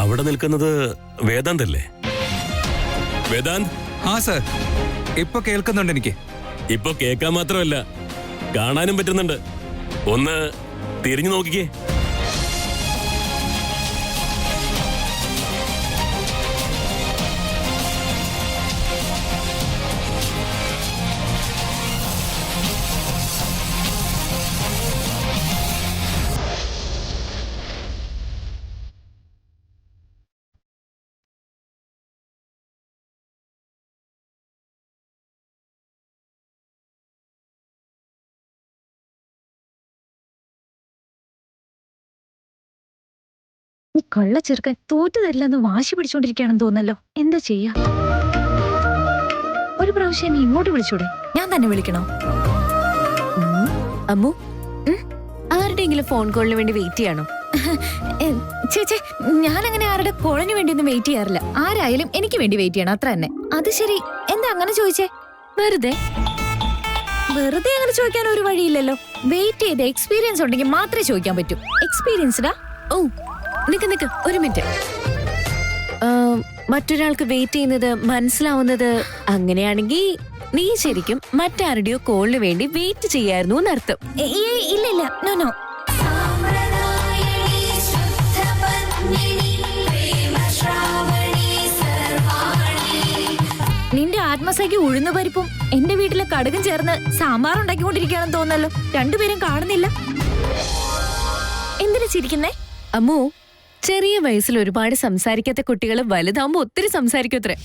അവിടെ നിൽക്കുന്നത് വേദാന്ത് അല്ലേ? വേദാന്ത്. ആ സർ, ഇപ്പൊ കേൾക്കുന്നുണ്ട്. എനിക്ക് ഇപ്പൊ കേൾക്കാൻ മാത്രമല്ല, കാണാനും പറ്റുന്നുണ്ട്. ഒന്ന് തിരിഞ്ഞു നോക്കിക്കേ. കള്ള ചെറുക്കൻ തോറ്റു തരില്ലെന്ന് വാശി പിടിച്ചോണ്ടിരിക്കുകയാണെന്ന് തോന്നല്ലോ. എന്താ ചെയ്യാ? ഒരു പ്രാവശ്യം നീ ഇങ്ങോട്ട് വിളിച്ചൂടെ? ഞാൻ തന്നെ വിളിക്കണോ? അമ്മു, ആരുടെയെങ്കിലും ഫോൺ കോളിന് വേണ്ടി വെയിറ്റ് ചെയ്യണോ? ചേച്ചേ, ഞാനങ്ങനെ ആരുടെ കോളിന് വേണ്ടി ഒന്നും വെയിറ്റ് ചെയ്യാറില്ല. ആരായാലും എനിക്ക് വേണ്ടി വെയിറ്റ് ചെയ്യണം, അത്ര തന്നെ. അത് ശരി, എന്താ അങ്ങനെ ചോദിച്ചേ? വെറുതെ വെറുതെ അങ്ങനെ ചോദിക്കാൻ ഒരു വഴിയില്ലല്ലോ. വെയിറ്റ് ചെയ്ത് എക്സ്പീരിയൻസ് ഉണ്ടെങ്കിൽ മാത്രമേ ചോദിക്കാൻ പറ്റൂ. എക്സ്പീരിയൻസ്ഡാ? ഓ, നിക്ക് ഒരു മിനിറ്റ്. മറ്റൊരാൾക്ക് വെയിറ്റ് ചെയ്യുന്നത് മനസ്സിലാവുന്നത് അങ്ങനെയാണെങ്കിൽ നീ ശരിക്കും മറ്റാരുടെയോ കോളിന് വേണ്ടി വെയിറ്റ് ചെയ്യായിരുന്നു എന്നർത്ഥം. ഇല്ല, നോ നോ. നിന്റെ ആത്മസഖി ഉഴുന്നു പരിപ്പും എന്റെ വീട്ടിലെ കടുകും ചേർന്ന് സാമ്പാർ ഉണ്ടാക്കിക്കൊണ്ടിരിക്കുകയാണെന്ന് തോന്നല്ലോ. രണ്ടുപേരും കാണുന്നില്ല. എന്തിനു ചിരിക്കുന്നേ? അമ്മു, ചെറിയ വയസ്സിൽ ഒരുപാട് സംസാരിക്കാത്ത കുട്ടികൾ വലുതാവുമ്പോ ഒത്തിരി സംസാരിക്കത്രേ.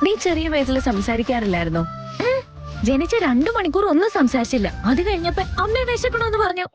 നീ ചെറിയ വയസ്സിൽ സംസാരിക്കാറില്ലായിരുന്നോ? ജനിച്ച 2 മണിക്കൂർ ഒന്നും സംസാരിച്ചില്ല. അത് കഴിഞ്ഞപ്പോ അമ്മയെ വിശക്കണോന്ന് പറഞ്ഞു.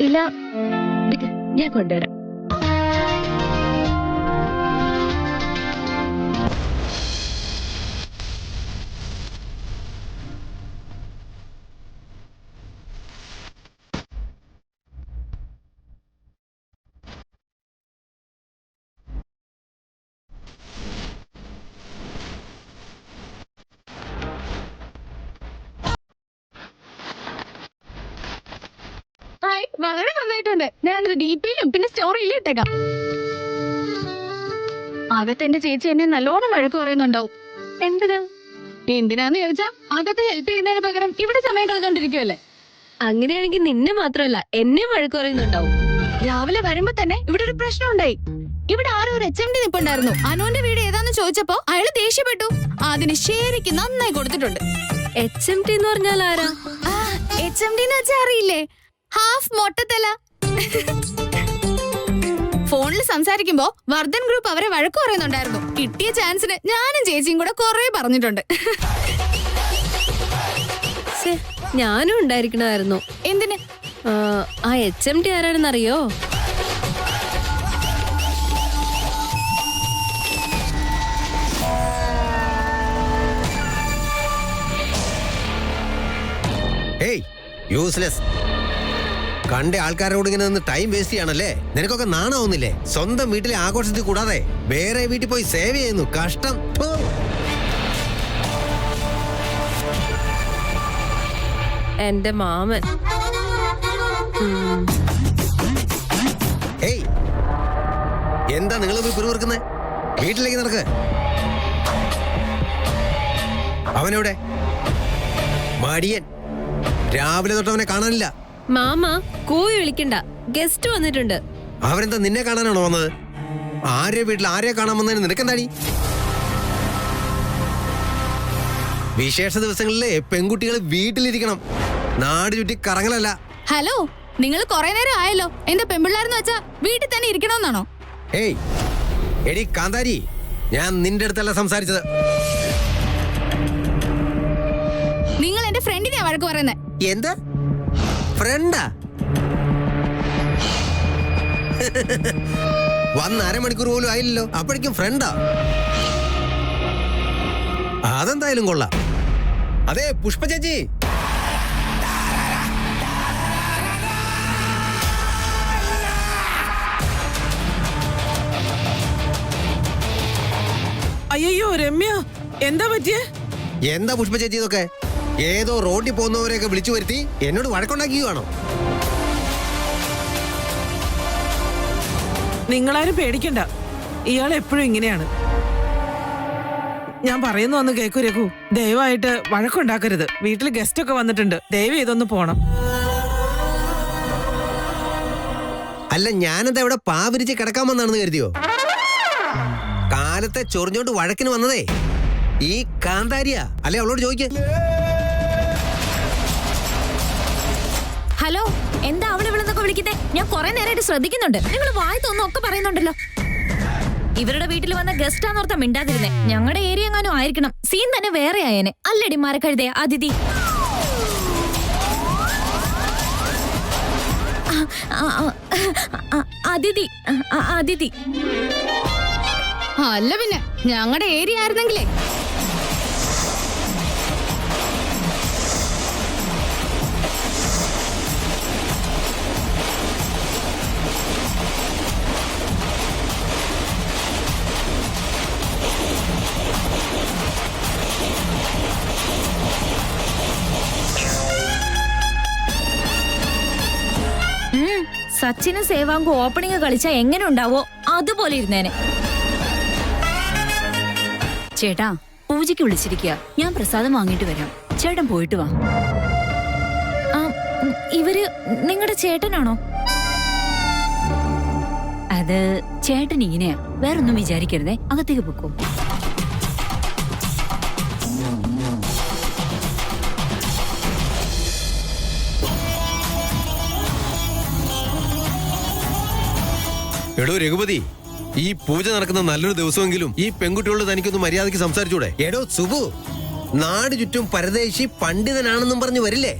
ഇല്ല, ഞാൻ കൊണ്ടുവരാം. വളരെ നന്നായിട്ടുണ്ട്. ഞാനത് ഡിപിയിലും പിന്നെ സ്റ്റോറിയിലും ഇട്ടേക്കാം. അകത്ത് എന്റെ ചേച്ചി എന്നെ നല്ലോണം വഴക്ക് പറയുന്നുണ്ടാവും. എന്തിനാന്ന് ചോദിച്ചാ അകത്ത് ഹെൽപ്പ് ചെയ്യുന്നതിന് പകരം ഇവിടെ സമയം കളഞ്ഞോണ്ടിരിക്കുവല്ലേ. അങ്ങനെയാണെങ്കിൽ നിന്നെ മാത്രമല്ല എന്നെ വഴക്ക് പറയുന്നുണ്ടാവും. രാവിലെ വരുമ്പോ തന്നെ ഇവിടെ ഒരു പ്രശ്നം ഉണ്ടായി. ഇവിടെ ആരോ ഒരു HMD നിപ്പുണ്ടായിരുന്നു. അനുവിന്റെ വീട് ഏതാന്ന് ചോദിച്ചപ്പോ അയാള് ദേഷ്യപ്പെട്ടു. അതിന് ശരിക്കും നന്നായി കൊടുത്തിട്ടുണ്ട്. HMD എന്ന് പറഞ്ഞാൽ ആരാ? HMD എന്ന് വെച്ചാൽ അറിയില്ലേ? ഹാഫ് മൊട്ടത്തല. ഫോണിൽ സംസാരിക്കുമ്പോ വർദ്ധൻ ഗ്രൂപ്പ് അവരെ വഴക്ക് പറയുന്നുണ്ടായിരുന്നു. കിട്ടിയ ചാൻസിന് ഞാനും ചേച്ചിയും കൂടെ കുറെ പറഞ്ഞിട്ടുണ്ട്. ഞാനും ഉണ്ടായിരിക്കണമായിരുന്നു. എന്തിന്? ആ HMD ആരാണെന്നറിയോ? യൂസ്ലെസ്. കണ്ട ആൾക്കാരോട് ഇങ്ങനെ നിന്ന് ടൈം വേസ്റ്റ് ചെയ്യാണല്ലേ? നിനക്കൊക്കെ നാണാവുന്നില്ലേ? സ്വന്തം വീട്ടിലെ ആഘോഷത്തിൽ കൂടാതെ വേറെ വീട്ടിൽ പോയി സേവ് ചെയ്യുന്നു. കഷ്ടം. എന്റെ മാമൻ. എന്താ നിങ്ങൾ പോയി പിറുപിറുക്കുന്നേ? വീട്ടിലേക്ക് നടക്ക്. അവനെവിടെ? മടിയൻ. രാവിലെ തൊട്ട് അവനെ കാണാനില്ല. മാമ കൂവി വിളിക്കണ്ട, ഗസ്റ്റ് വന്നിട്ടുണ്ട്. അവരെന്താ നിന്നെ കാണാനാണോ വന്നത്? ആരെ വീട്ടിൽ ആരെ കാണാൻ വന്നതിന് നിനക്കെന്താടി? വിശേഷ ദിവസങ്ങളിലെ പെൺകുട്ടികൾ വീട്ടിലിരിക്കണം, നാട് ചുറ്റി കറങ്ങലല്ല. ഹലോ, നിങ്ങൾ കുറെ നേരം ആയല്ലോ. എന്താ പെൺപിള്ളാരെന്ന് വെച്ചാ വീട്ടിൽ തന്നെ ഇരിക്കണമെന്നാണോ? എടി കാന്താരി, ഞാൻ നിന്റെ അടുത്തല്ല സംസാരിച്ചത്. നിങ്ങൾ എന്റെ ഫ്രണ്ടിനെ വഴക്ക് പറയുന്നത്. എന്താ ഫ്രണ്ടാ? വന്ന് അരമണിക്കൂർ പോലും ആയില്ലല്ലോ, അപ്പോഴേക്കും ഫ്രണ്ടാ? അതെന്തായാലും കൊള്ളാം. അതെ പുഷ്പ ചേച്ചി, അയ്യോ രമ്യ, എന്താ പറ്റിയേ? എന്താ പുഷ്പ ചേച്ചി ഇതൊക്കെ? ഏതോ റോഡിൽ പോകുന്നവരെയൊക്കെ വിളിച്ചു വരുത്തി എന്നോട് വഴക്കുണ്ടാക്കിയാണോ? നിങ്ങളാരും പേടിക്കണ്ട, ഇയാൾ എപ്പോഴും ഇങ്ങനെയാണ്. ഞാൻ പറയുന്നു ഒന്ന് കേക്കൂ രഘു, ദയവായിട്ട് വഴക്കുണ്ടാക്കരുത്. വീട്ടിൽ ഗസ്റ്റ് ഒക്കെ വന്നിട്ടുണ്ട്, ദയവ് ഇതൊന്ന് പോണം. അല്ല, ഞാനെന്താ ഇവിടെ പാവിരിച്ച് കിടക്കാമെന്നാണെന്ന് കരുതിയോ? കാലത്തെ ചൊറിഞ്ഞോണ്ട് വഴക്കിന് വന്നതേ ഈ കാന്താരിയാ അല്ലെ? അവളോട് ചോദിക്കേ. ഹലോ, എന്താ അവളിവിളെന്നൊക്കെ വിളിക്കുന്നേ? ഞാൻ കുറെ നേരമായിട്ട് ശ്രദ്ധിക്കുന്നുണ്ട്. നിങ്ങൾ വായത്തൊന്നും ഒക്കെ പറയുന്നുണ്ടല്ലോ. ഇവരുടെ വീട്ടിൽ വന്ന ഗസ്റ്റ് ആന്നോർത്താ മിണ്ടാതിരുന്നേ. ഞങ്ങളുടെ ഏരിയ എങ്ങാനും ആയിരിക്കണം. സീൻ തന്നെ വേറെ ആയേനെ. അല്ലടി മരക്കഴുതേ അതിഥി. അതിഥി അതിഥി അല്ല പിന്നെ ഞങ്ങളുടെ ഏരിയ ആയിരുന്നെങ്കിലേ. സച്ചിനും സേവാങ്കും ഓപ്പണിംഗ് കളിച്ചാ എങ്ങനെ ഉണ്ടാവോ അതുപോലെ ഇരുന്നേനെ. ചേട്ടാ, പൂജയ്ക്ക് വിളിച്ചിരിക്കുക. ഞാൻ പ്രസാദം വാങ്ങിട്ട് വരാം. ചേട്ടൻ പോയിട്ട് വാ. ഇവര് നിങ്ങളുടെ ചേട്ടനാണോ? അത് ചേട്ടൻ ഇങ്ങനെയാ, വേറൊന്നും വിചാരിക്കരുതേ. അകത്തേക്ക് പൊക്കോ. എടോ രഘുപതി, ഈ പൂജ നടക്കുന്ന നല്ലൊരു ദിവസമെങ്കിലും ഈ പെൺകുട്ടികളോട് തനിക്കൊന്ന് മര്യാദയ്ക്ക് സംസാരിച്ചൂടെ? എടോ സുബു, നാട് ചുറ്റും പരദേശി പണ്ഡിതനാണെന്നും പറഞ്ഞു വരില്ലേ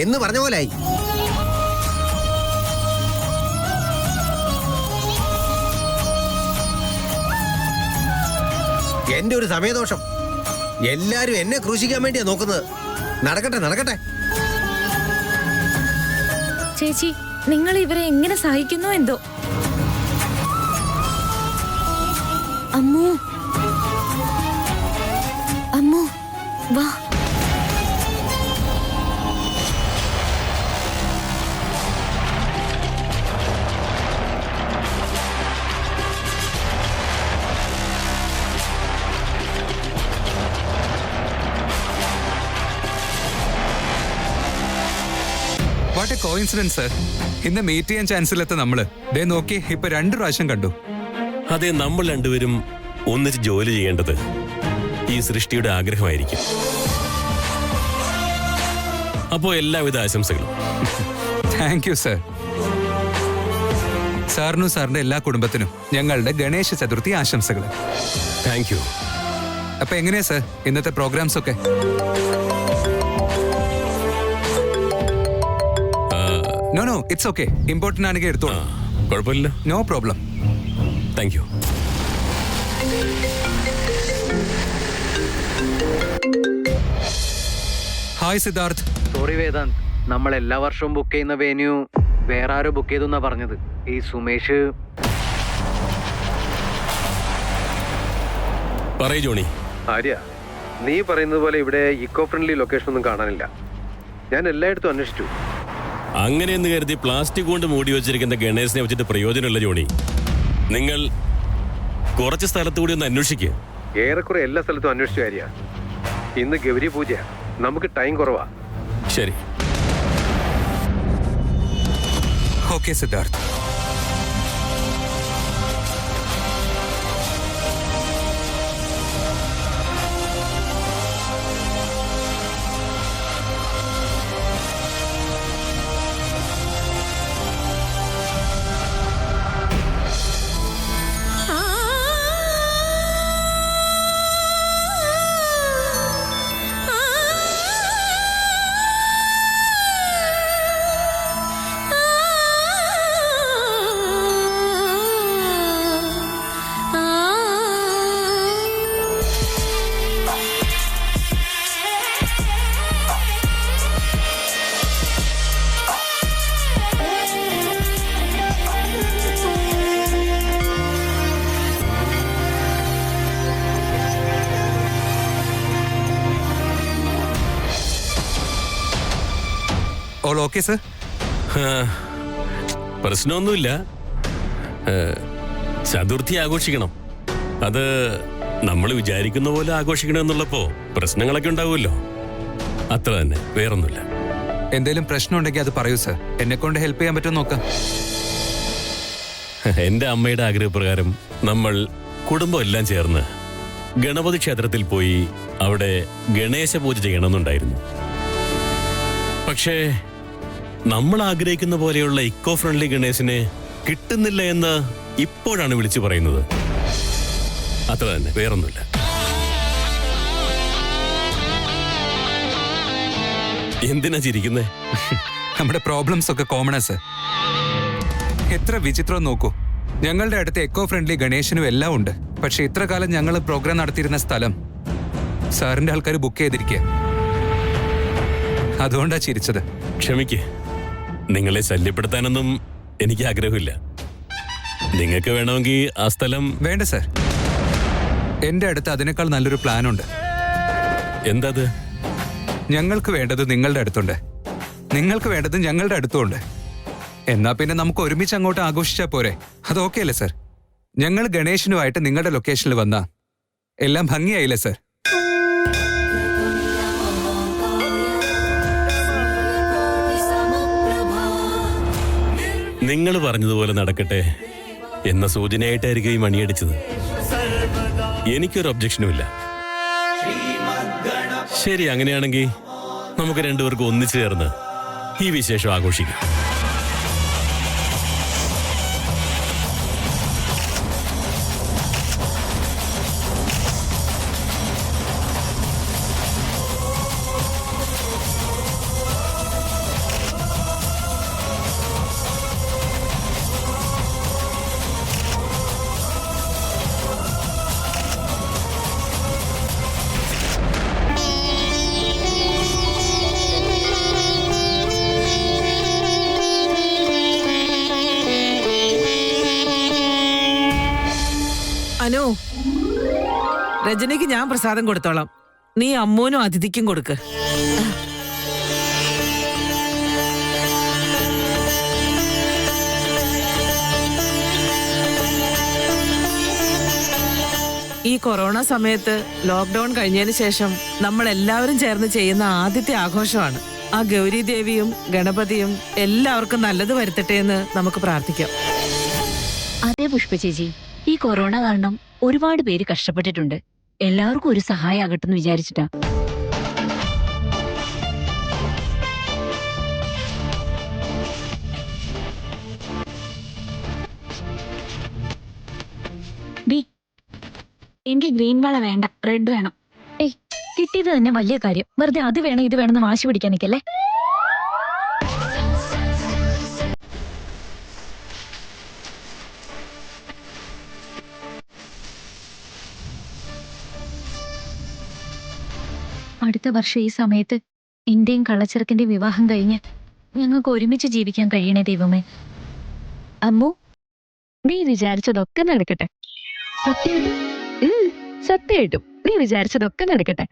എന്ന് പറഞ്ഞ പോലായി. എന്റെ ഒരു സമയദോഷം. എല്ലാരും എന്നെ ക്രൂശിക്കാൻ വേണ്ടിയാ നോക്കുന്നത്. നടക്കട്ടെ നടക്കട്ടെ. ചേച്ചി, നിങ്ങൾ ഇവരെ എങ്ങനെ സഹിക്കുന്നു എന്തോ. അമ്മു, അമ്മു വാ. What A coincidence sir. ഇന്ന് മീറ്റ് ചെയ്യാൻ ചാൻസ് ഇല്ലാത്ത നമ്മള് ദേ നോക്കി ഇപ്പൊ 2 പ്രാവശ്യം കണ്ടു. അതെ, നമ്മൾ രണ്ടുപേരും ഒന്നിച്ച് ജോലി ചെയ്യേണ്ടത് ഈ സൃഷ്ടിയുടെ ആഗ്രഹമായിരിക്കും. അപ്പോ എല്ലാവിധ ആശംസകളും. Thank you sir. സാറിനും സാറിന്റെ എല്ലാ കുടുംബത്തിനും ഞങ്ങളുടെ ഗണേശ ചതുർത്ഥി ആശംസകൾ. Thank you. അപ്പൊ എങ്ങനെയാ സർ ഇന്നത്തെ പ്രോഗ്രാംസ് ഒക്കെ? No it's okay. ഇമ്പോർട്ടന്റ് ആണെങ്കിൽ എടുത്തോളൂ. കുഴപ്പമില്ല. No problem. Thank you. Hi Siddharth. Sorry Vedant, നമ്മൾ എല്ലാ വർഷവും ബുക്ക് ചെയ്യുന്ന വെന്യൂ വേറെ ആരോ ബുക്ക് ചെയ്തെന്നാ പറഞ്ഞത്. ഈ സുമേഷ്. പറയൂ ജോണി. ആര്യ, നീ പറയുന്നത് പോലെ ഇവിടെ ഇക്കോ ഫ്രണ്ട്ലി ലൊക്കേഷൻ ഒന്നും കാണാനില്ല. ഞാൻ എല്ലായിടത്തും അന്വേഷിച്ചു. അങ്ങനെയെന്ന് കരുതി പ്ലാസ്റ്റിക് കൊണ്ട് മൂടി വെച്ചിരിക്കുന്ന ഗണേശനെ വെച്ചിട്ട് പ്രയോജനമില്ല ജോണി. നിങ്ങൾ കുറച്ച് സ്ഥലത്ത് കൂടി ഒന്ന് അന്വേഷിക്കുക. ഏറെക്കുറെ എല്ലാ സ്ഥലത്തും അന്വേഷിച്ചു ആര്യ. ഇന്ന് ഗൗരി പൂജ, നമുക്ക് ടൈം കുറവാ. ശരി. Okay Siddharth. All okay sir? പ്രശ്നമൊന്നുമില്ല. ചതുർത്ഥി ആഘോഷിക്കണം. അത് നമ്മൾ വിചാരിക്കുന്ന പോലെ ആഘോഷിക്കണമെന്നുള്ളപ്പോ പ്രശ്നങ്ങളൊക്കെ ഉണ്ടാവുമല്ലോ. അത്ര തന്നെ, വേറൊന്നുമില്ല. എന്തെങ്കിലും പ്രശ്നം ഉണ്ടെങ്കിൽ അത് പറയൂ സർ. എന്നെ കൊണ്ട് ഹെൽപ്പ് ചെയ്യാൻ പറ്റുമോ നോക്കാം. എന്റെ അമ്മയുടെ ആഗ്രഹപ്രകാരം നമ്മൾ കുടുംബം എല്ലാം ചേർന്ന് ഗണപതി ക്ഷേത്രത്തിൽ പോയി അവിടെ ഗണേശ പൂജ ചെയ്യണമെന്നുണ്ടായിരുന്നു. പക്ഷേ നമ്മൾ ആഗ്രഹിക്കുന്ന പോലെയുള്ള ഇക്കോ ഫ്രണ്ട്ലി ഗണേശനെ കിട്ടുന്നില്ല എന്ന് ഇപ്പോഴാണ് വിളിച്ചു പറയുന്നത്. അത്ര തന്നെ, വേറൊന്നുമില്ല. എന്തിനാ ചിരിക്കുന്നേ? നമ്മുടെ പ്രോബ്ലംസ് ഒക്കെ കോമണാ സർ. എത്ര വിചിത്രം നോക്കൂ. ഞങ്ങളുടെ അടുത്ത് എക്കോ ഫ്രണ്ട്ലി ഗണേശനും എല്ലാം ഉണ്ട്. പക്ഷെ ഇത്ര കാലം ഞങ്ങൾ പ്രോഗ്രാം നടത്തിയിരുന്ന സ്ഥലം സാറിന്റെ ആൾക്കാർ ബുക്ക് ചെയ്തിരിക്കുക. അതുകൊണ്ടാ ചിരിച്ചത്. ക്ഷമിക്ക്, നിങ്ങളെ ശല്യപ്പെടുത്താനൊന്നും എനിക്ക് ആഗ്രഹമില്ല. നിങ്ങൾക്ക് വേണമെങ്കിൽ ആ സ്ഥലം... വേണ്ട സർ, എന്റെ അടുത്ത് അതിനേക്കാൾ നല്ലൊരു പ്ലാൻ ഉണ്ട്. എന്താത്? ഞങ്ങൾക്ക് വേണ്ടത് നിങ്ങളുടെ അടുത്തുണ്ട്, നിങ്ങൾക്ക് വേണ്ടത് ഞങ്ങളുടെ അടുത്തുണ്ട്. എന്നാ പിന്നെ നമുക്ക് ഒരുമിച്ച് അങ്ങോട്ട് ആഘോഷിച്ചാ പോരെ? അത് ഓക്കെ അല്ലേ സർ? ഞങ്ങൾ ഗണേശനുമായിട്ട് നിങ്ങളുടെ ലൊക്കേഷനിൽ വന്നാ എല്ലാം ഭംഗിയായില്ലേ സർ? നിങ്ങൾ പറഞ്ഞതുപോലെ നടക്കട്ടെ എന്ന സൂചനയായിട്ടായിരിക്കും ഈ മണിയടിച്ചത്. എനിക്കൊരു ഒബ്ജക്ഷനുമില്ല. ശരി, അങ്ങനെയാണെങ്കിൽ നമുക്ക് രണ്ടുപേർക്കും ഒന്നിച്ചു ചേർന്ന് ഈ വിശേഷം ആഘോഷിക്കാം. അനു, രജനിക്ക് ഞാൻ പ്രസാദം കൊടുത്തോളാം. നീ അമ്മൂനും അതിഥിക്കും കൊടുക്ക്. ഈ കൊറോണ സമയത്ത് ലോക്ക്ഡൌൺ കഴിഞ്ഞതിന് ശേഷം നമ്മൾ എല്ലാവരും ചേർന്ന് ചെയ്യുന്ന ആദ്യത്തെ ആഘോഷമാണ്. ആ ഗൗരി ദേവിയും ഗണപതിയും എല്ലാവർക്കും നല്ലത് വരുത്തട്ടെ എന്ന് നമുക്ക് പ്രാർത്ഥിക്കാം. അതെ പുഷ്പ ചേച്ചി, ഈ കൊറോണ കാരണം ഒരുപാട് പേര് കഷ്ടപ്പെട്ടിട്ടുണ്ട്. എല്ലാവർക്കും ഒരു സഹായം ആകട്ടെന്ന് വിചാരിച്ചിട്ടാ. എനിക്ക് ഗ്രീൻ വള വേണ്ട, റെഡ് വേണം. ഏയ്, കിട്ടിയത് തന്നെ വലിയ കാര്യം. വെറുതെ അത് വേണം ഇത് വേണമെന്ന് വാശി പിടിക്കാൻ നിൽക്കല്ലേ. അടുത്ത വർഷം ഈ സമയത്ത് എന്റെയും കള്ളച്ചെറുക്കന്റെ വിവാഹം കഴിഞ്ഞ് ഞങ്ങൾക്ക് ഒരുമിച്ച് ജീവിക്കാൻ കഴിയണേ ദൈവമേ. അമ്മു, നീ വിചാരിച്ചതൊക്കെ നടക്കട്ടെ. സത്യമായിട്ടും നീ വിചാരിച്ചതൊക്കെ നടക്കട്ടെ.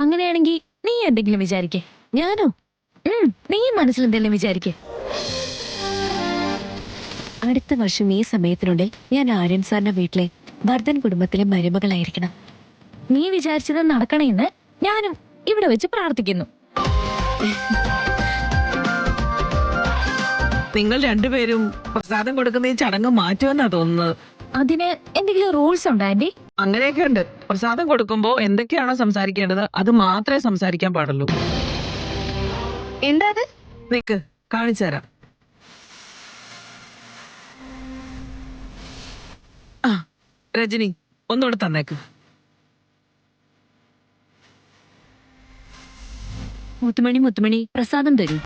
അങ്ങനെയാണെങ്കിൽ നീ എന്തെങ്കിലും വിചാരിക്കേ. ഞാനോ? നീ മനസ്സിൽ എന്തെങ്കിലും വിചാരിക്കേ. അടുത്ത വർഷം ഈ സമയത്തിനുള്ളിൽ ഞാൻ ആര്യൻ സാറിന്റെ വീട്ടിലെ വർദ്ധൻ കുടുംബത്തിലെ മരുമകളായിരിക്കണം. നീ വിചാരിച്ചത് നടക്കണേന്ന് ഞാനും ഇവിടെ വെച്ച് പ്രാർത്ഥിക്കുന്നു. നിങ്ങൾ രണ്ടുപേരും പ്രസാദം കൊടുക്കുന്ന ഈ ചടങ്ങ് മാറ്റുമെന്നാ തോന്നുന്നത്. അതിന് എന്തെങ്കിലും റൂൾസ് ഉണ്ടോ ആന്റി? അങ്ങനെയൊക്കെ ഉണ്ട്. പ്രസാദം കൊടുക്കുമ്പോ എന്തൊക്കെയാണോ സംസാരിക്കേണ്ടത് അത് മാത്രമേ സംസാരിക്കാൻ പാടുള്ളൂ. എന്താ അത്? നിക്ക്, കാണിച്ചു തരാം. ആ, രജനി ഒന്നുകൂടെ തന്നേക്ക്. മുത്തുമണി പ്രസാദം തരൂ.